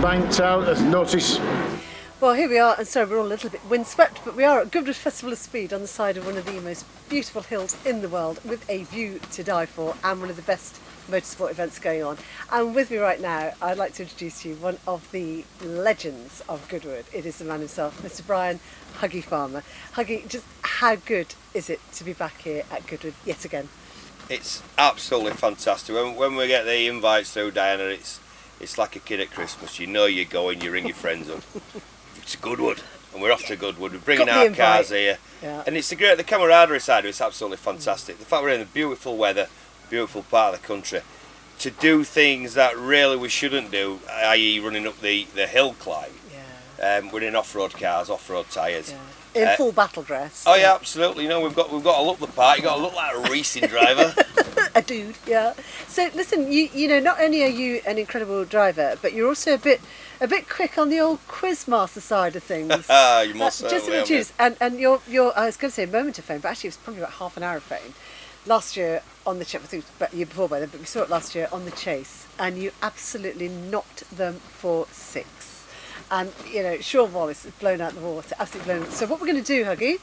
banked out. Notice. Well, here we are, and sorry, we're all a little bit windswept, but we are at Goodwood Festival of Speed on the side of one of the most beautiful hills in the world, with a view to die for, and one of the best motorsport events going on. And with me right now, I'd like to introduce to you one of the legends of Goodwood. It is the man himself, Mr. Brian Huggy Farmer. Huggy, just how good is it to be back here at Goodwood yet again? It's absolutely fantastic. When we get the invites through, Diana, it's like a kid at Christmas. You know you're going, you ring your friends up. It's Goodwood, and we're off to Goodwood. We're bringing our cars here, and it's the camaraderie side of it's absolutely fantastic. The fact we're in the beautiful weather, beautiful part of the country, to do things that really we shouldn't do, i.e. running up the hill climb. We're in off-road cars, off-road tyres. In full battle dress. Oh yeah, absolutely. You know, we've got to look the part. You've got to look like a racing driver. A dude, yeah. So listen, you know, not only are you an incredible driver, but you're also a bit quick on the old quizmaster side of things. You must just introduce, and you're I was going to say a moment of fame, but actually it was probably about half an hour of fame. Last year on the Chase, I think it was the year before by then, but we saw it last year on the Chase, and you absolutely knocked them for 6. And you know, Sean Wallace is blown out the water, absolutely blown. So what we're going to do, Huggy,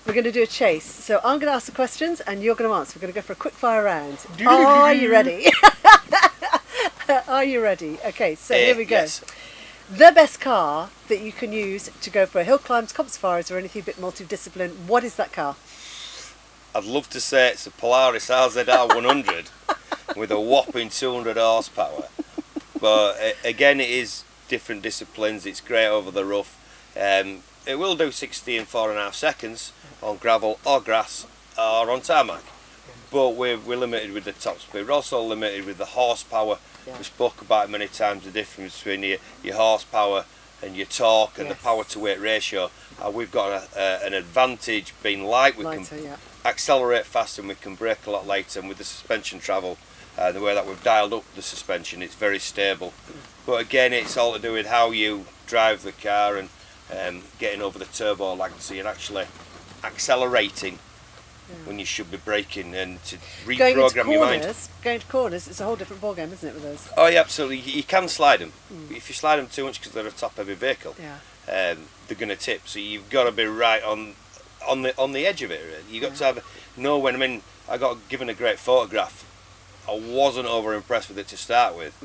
we're going to do a chase. So I'm going to ask the questions, and you're going to answer. We're going to go for a quick fire round. Are you ready? Are you ready? Okay, so here we go. Yes. The best car that you can use to go for a hill climbs, comp safaris, or anything a bit multidiscipline. What is that car? I'd love to say it's a Polaris RZR100 with a whopping 200 horsepower, but again, it is different disciplines. It's great over the rough. It will do 60 in 4.5 seconds on gravel or grass or on tarmac, but we're limited with the top speed. We're also limited with the horsepower. We spoke about it many times, the difference between your horsepower and your torque and the power to weight ratio. We've got an advantage being light. We can accelerate faster and we can brake a lot later, and with the suspension travel, the way that we've dialed up the suspension, it's very stable. But again, it's all to do with how you drive the car and getting over the turbo lag, so you're actually accelerating when you should be braking, and to reprogram your mind. Going to corners, it's a whole different ballgame, isn't it, with those? Oh yeah, absolutely. You can slide them. If you slide them too much because they're a top-heavy vehicle, they're going to tip. So you've got to be right on the edge of it. You've got to know when. I mean, I got given a great photograph. I wasn't over impressed with it to start with,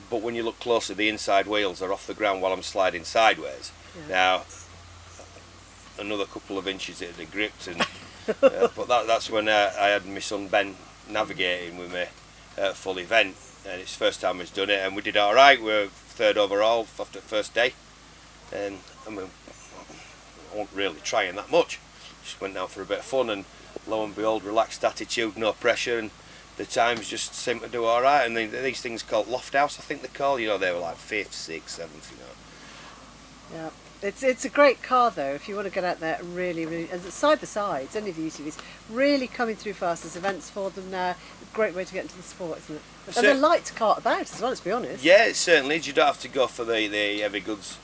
but when you look closely, the inside wheels are off the ground while I'm sliding sideways. Now, another couple of inches it had gripped, and but that's when I had my son Ben navigating with me at a full event, and it's the first time he's done it, and we did all right. We were 3rd overall after the first day, and I mean, I wasn't really trying that much. Just went out for a bit of fun, and lo and behold, relaxed attitude, no pressure, and the times just seemed to do all right. And these things called loft house, I think they're called. You know, they were like 5th, 6th, 7th. You know. Yeah. It's a great car though, if you want to get out there and really, and side by sides, any of the UTVs, really coming through fast. There's events for them now. A great way to get into the sport, isn't it? And they're light to cart about as well, let's be honest. Yeah, it certainly is. You don't have to go for the heavy goods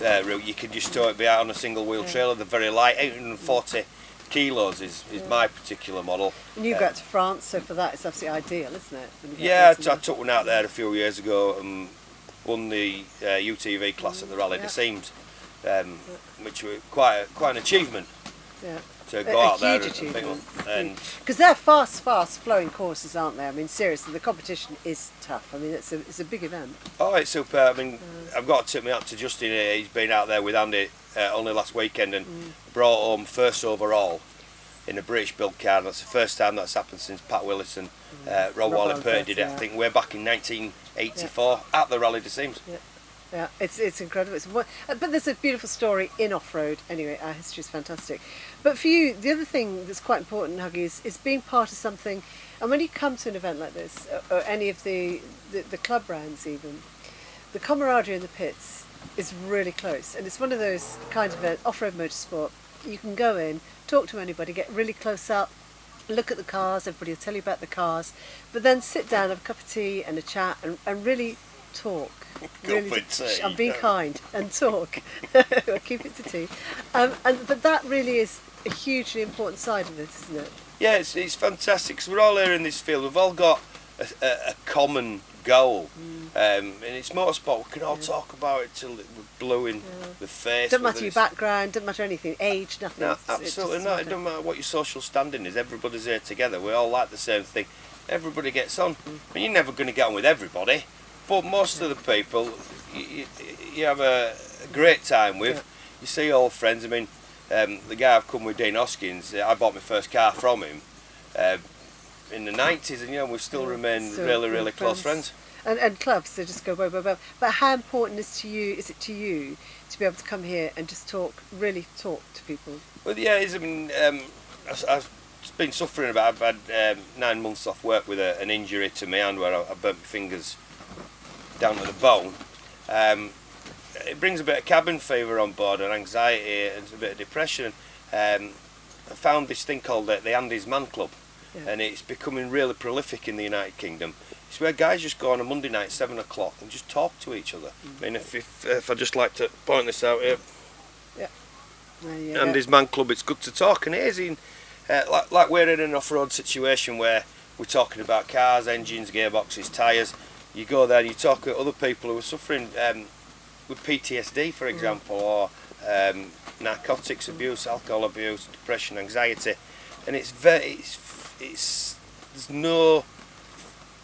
route. You can just tow it out on a single wheel trailer. They're very light, 840 kilos is my particular model. And you go out to France, so for that it's absolutely ideal, isn't it? Yeah, I took one out there a few years ago and won the UTV class at the Rally des Seams. Which were quite an achievement to go out there and because they're fast flowing courses, aren't they? I mean, seriously, the competition is tough. I mean, it's a big event. Oh, it's super. I mean, I've got to tip me up to Justin. He's been out there with Andy only last weekend and brought home 1st overall in a British built car. That's the first time that's happened since Pat Willis and Rob Wallen-Purdy did it. I think way back in 1984 at the Rally des Seams. Yeah, it's incredible. But there's a beautiful story in off-road. Anyway, our history is fantastic. But for you, the other thing that's quite important, Huggy, is being part of something. And when you come to an event like this, or any of the club rounds even, the camaraderie in the pits is really close. And it's one of those kind of off-road motorsport. You can go in, talk to anybody, get really close up, look at the cars, everybody will tell you about the cars, but then sit down, have a cup of tea and a chat and really talk. Really, I'm being kind and talk. Keep it to tea. But that really is a hugely important side of it, isn't it? Yeah, it's fantastic because we're all here in this field. We've all got a common goal. And it's motorsport. We can all talk about it till we're blue in the face. Doesn't matter your background, doesn't matter anything, age, nothing. No, absolutely not. It doesn't matter what your social standing is. Everybody's here together. We all like the same thing. Everybody gets on. I mean, you're never going to get on with everybody, but most of the people you have a great time with. You see old friends. I mean, the guy I've come with, Dean Hoskins, I bought my first car from him in the 90s, and we still remain really close friends. And clubs, they just go whoa, whoa, whoa. But how important is it to you to be able to come here and just really talk to people? Well, yeah, I mean, I've been suffering about. I've had 9 months off work with an injury to my hand where I burnt my fingers down to the bone. It brings a bit of cabin fever on board and anxiety and a bit of depression. I found this thing called the Andy's Man Club, and it's becoming really prolific in the United Kingdom. It's where guys just go on a Monday night, 7 o'clock, and just talk to each other. I mean, if I just like to point this out here, Andy's Man Club, it's good to talk, and it is like we're in an off-road situation where we're talking about cars, engines, gearboxes, tyres. You go there and you talk to other people who are suffering with PTSD, for example, or narcotics abuse, alcohol abuse, depression, anxiety, and there's no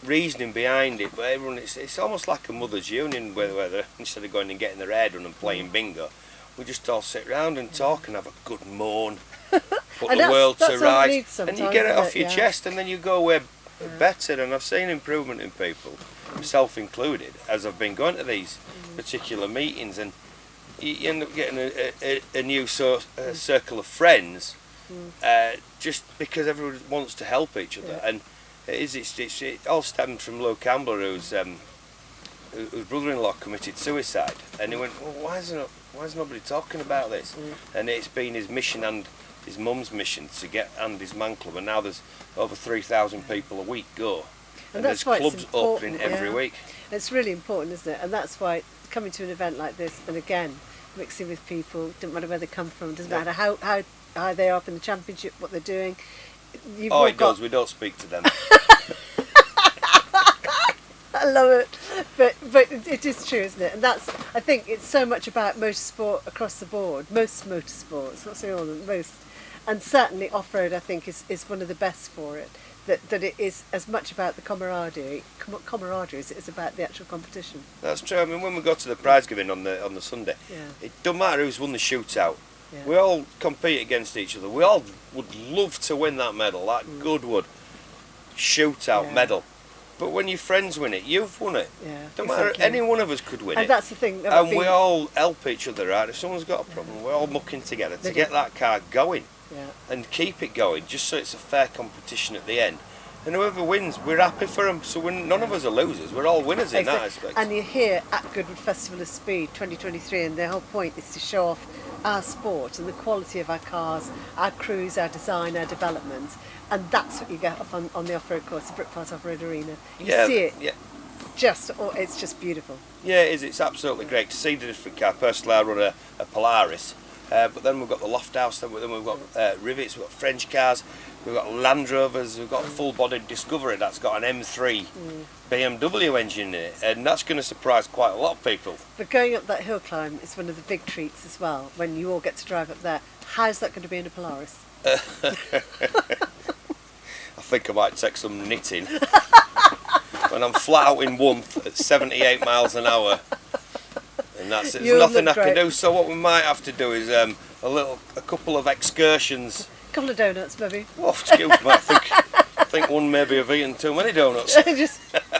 reasoning behind it, but everyone, it's almost like a mother's union where instead of going and getting their hair done and playing bingo, we just all sit round and talk and have a good moan, put the world to rights, and you get it off your chest, and then you go away better. And I've seen improvement in people, myself included, as I've been going to these particular meetings, and you end up getting a new circle of friends, just because everyone wants to help each other. And it all stemmed from Lou Campbell, whose brother-in-law committed suicide, and he went, well, why is nobody talking about this? And it's been his mission and his mum's mission to get Andy's Man Club, and now there's over 3,000 people a week go, and there's clubs opening every week. It's really important, isn't it? And that's why coming to an event like this, and again mixing with people, doesn't matter where they come from, doesn't matter how high they are up in the championship, what they're doing. We don't speak to them. I love it, but it is true, isn't it? And I think it's so much about motorsport across the board. Most motorsports, not saying all of them, most, and certainly off-road, I think is one of the best for it. That it is as much about the camaraderie as it is about the actual competition. That's true. I mean, when we go to the prize giving on the Sunday, it doesn't matter who's won the shootout. We all compete against each other. We all would love to win that medal, that Goodwood shootout medal. But when your friends win it, you've won it. Don't matter, any one of us could win it. And that's the thing. And we all help each other out. If someone's got a problem, we're all mucking together to get that car going and keep it going, just so it's a fair competition at the end. And whoever wins, we're happy for them. So none of us are losers. We're all winners in that aspect. And you're here at Goodwood Festival of Speed 2023, and the whole point is to show off our sport and the quality of our cars, our crews, our design, our development, and that's what you get off on the off-road course, the Britpart Off-Road Arena. You see it, it's just beautiful. Yeah, it is. It's absolutely great to see the different car. Personally, I run a Polaris, but then we've got the Loft House, then we've got Rivets, we've got French cars, we've got Land Rovers, we've got a full-bodied Discovery that's got an M3 BMW engine in it, and that's going to surprise quite a lot of people. But going up that hill climb is one of the big treats as well, when you all get to drive up there. How's that going to be in a Polaris? I think I might take some knitting. When I'm flat out in Wunth at 78 miles an hour, and that's it. There's nothing I can do. So what we might have to do is a couple of excursions. A couple of donuts, maybe. Oh, excuse me. I think one maybe have eaten too many donuts.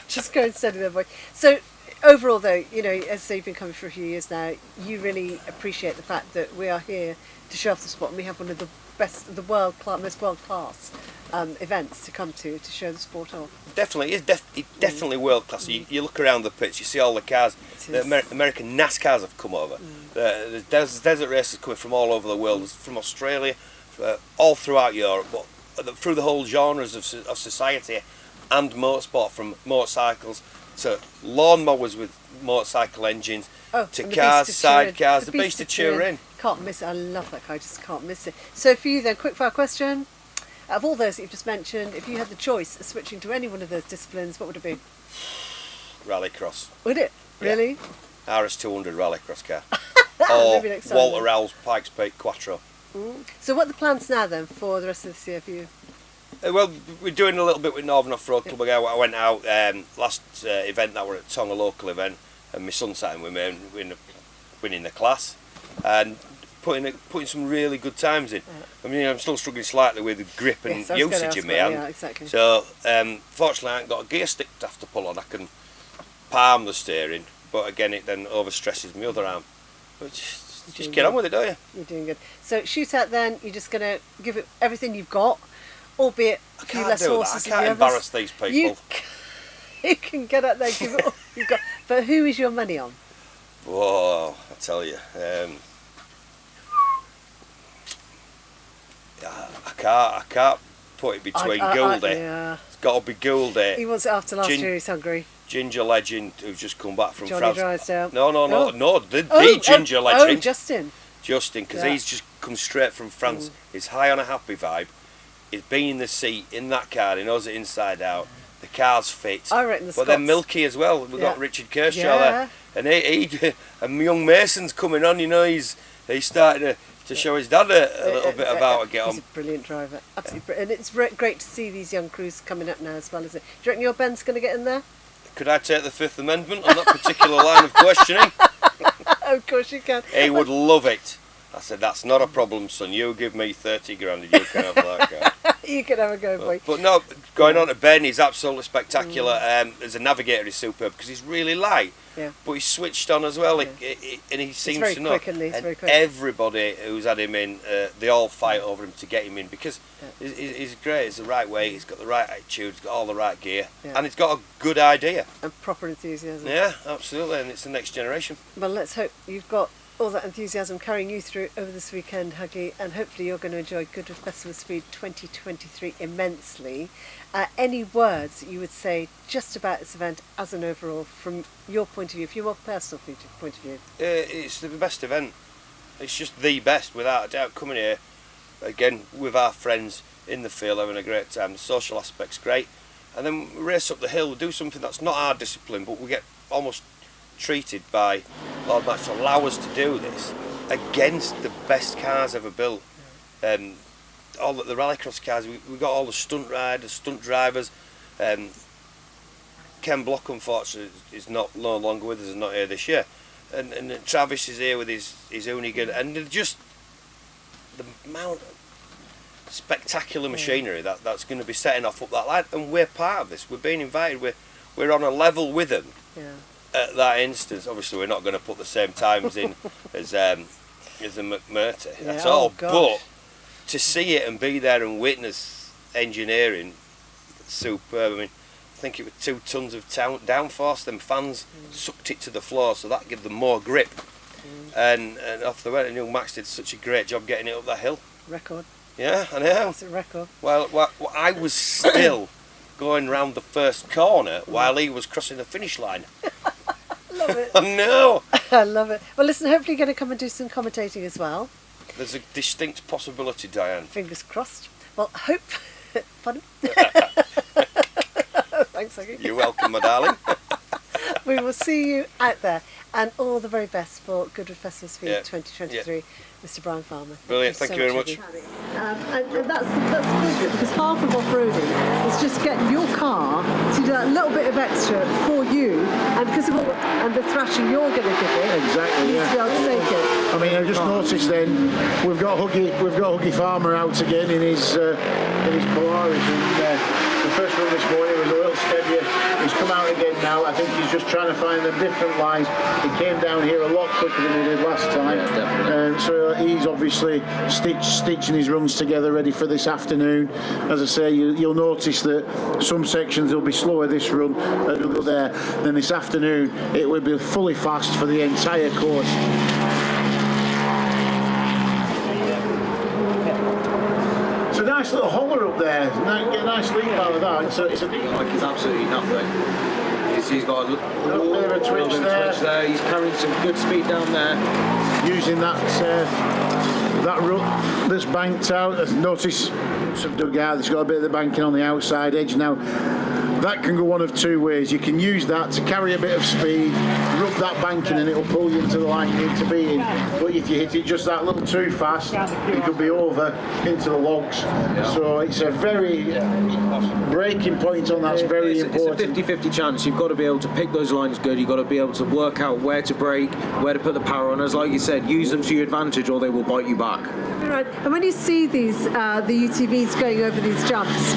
just go and steady there, boy. So overall, though, as you've been coming for a few years now, you really appreciate the fact that we are here to show off the sport, and we have one of the best, most world-class events to come to show the sport off. Definitely, it's definitely world class. You look around the pitch, you see all the cars. The American NASCARs have come over. The desert races coming from all over the world, from Australia, all throughout Europe, but through the whole genres of society and motorsport, from motorcycles to lawnmowers with motorcycle engines, to cars, sidecars, the Beast of Turin. Can't miss it. I love that car. I just can't miss it. So for you then, quick fire question. Out of all those that you've just mentioned, if you had the choice of switching to any one of those disciplines, what would it be? rallycross. Would it? Really? RS200 rallycross car. Or Or Walter Rowell's Pikes Peak Quattro. So what are the plans now then for the rest of this year for you? Well, we're doing a little bit with Northern Off-Road Club. I went out last event that were at Tonga local event, and my son sat in with me and winning the class and putting some really good times in. I mean, I'm still struggling slightly with the grip and usage in my hand. Yeah, exactly. So fortunately I haven't got a gear stick to have to pull on. I can palm the steering, but again it then overstresses my other arm. But just get on with it, don't you? You're doing good. So shootout then, you're just going to give it everything you've got, albeit a few less horses. I can't embarrass these people. You can get out there and give it all you've got. But who is your money on? Whoa, I tell you. I can't put it between Gouldy. Yeah. It's got to be Gouldy. He wants it after last year, he's hungry. Ginger legend who's just come back from Johnny France. Drysdale. No, the ginger legend. Justin, because he's just come straight from France. He's high on a happy vibe. He's been in the seat in that car. He knows it inside out. The car's fit. I reckon But then Milky as well. We've got Richard Kershaw there, and he and young Mason's coming on. You know, he's starting to show his dad a little bit of how to get on. He's a brilliant driver, absolutely brilliant. And it's great to see these young crews coming up now as well, isn't it? Do you reckon your Ben's going to get in there? Could I take the Fifth Amendment on that particular line of questioning? Of course you can. He would love it. I said, that's not a problem, son. You give me 30 grand and you can have that car. You can have a go, boy. But no, going on to Ben, he's absolutely spectacular. As a navigator, he's superb because he's really light. Yeah. But he's switched on as well, and he seems to know. He's very quick. Everybody who's had him in, they all fight over him to get him in because he's great. He's the right weight. He's got the right attitude. He's got all the right gear, and he's got a good idea and proper enthusiasm. Yeah, absolutely, and it's the next generation. Well, let's hope you've got all that enthusiasm carrying you through over this weekend, Huggy, and hopefully you're going to enjoy Goodwood Festival of Speed 2023 immensely. Any words that you would say just about this event as an overall, from your point of view, from your personal point of view? It's the best event. It's just the best, without a doubt. Coming here, again, with our friends in the field, having a great time. The social aspect's great. And then we race up the hill, do something that's not our discipline, but we get almost treated by Lord Match to allow us to do this against the best cars ever built. All the rallycross cars, we got all the stunt riders, stunt drivers. Ken Block, unfortunately, is no longer with us, is not here this year. And Travis is here with his Hoonigan, and just the amount of spectacular machinery that's going to be setting off up that line, and we're part of this. We're being invited. We're on a level with them. Yeah. At that instance, obviously, we're not going to put the same times in as the McMurtry. That's all. Gosh. But to see it and be there and witness engineering, superb. I mean, I think it was 2 tons of downforce. Them fans sucked it to the floor, so that gave them more grip. And off the way, and young Max did such a great job getting it up that hill. Record. Yeah, I know. It's a record. Well, I was still going round the first corner while he was crossing the finish line. Love it. I know. I love it. Well, listen, hopefully you're going to come and do some commentating as well. There's a distinct possibility, Diane. Fingers crossed. Well, hope... Pardon? Thanks, Huggy. You're welcome, my darling. We will see you out there, and all the very best for Goodwood Festival Speed 2023, Mr. Brian Farmer. Brilliant, thank you very much. And that's good, because half of off-roading is just getting your car to do that little bit of extra for you, and because of all, and the thrashing you're going to give it, exactly, you need to be able to take it. I mean, I just noticed then we've got Huggy Farmer out again in his Polaris, and the first one this morning was a little steadier. He's come out again now. I think he's just trying to find them different lines. He came down here a lot quicker than he did last time. Yeah, definitely. So he's obviously stitching his runs together, ready for this afternoon. As I say, you'll notice that some sections will be slower this run there. Then this afternoon, it will be fully fast for the entire course. It's a nice little holler up there. Get a nice leap out of that. It's Like it's absolutely nothing. He's got a little bit of a twitch there. He's carrying some good speed down there. Using that rut that's banked out. Notice some dug out. It's got a bit of the banking on the outside edge now. that can go one of two ways. You can use that to carry a bit of speed, rub that banking, and it'll pull you into the line you need to be in. But if you hit it just that little too fast, you could be over into the logs. So it's a very braking point on that's very important. It's a 50-50 chance. You've got to be able to pick those lines good. You've got to be able to work out where to brake, where to put the power on. As like you said, use them to your advantage or they will bite you back. Right. And when you see these, the UTVs going over these jumps,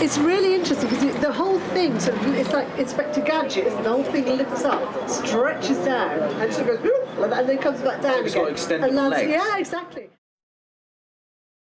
it's really interesting because the whole thing sort of, it's like Inspector Gadget, isn't it? The whole thing lifts up, stretches down, and sort of goes, whoop, and then comes back down It's again. got extended and lands, legs. Yeah, exactly.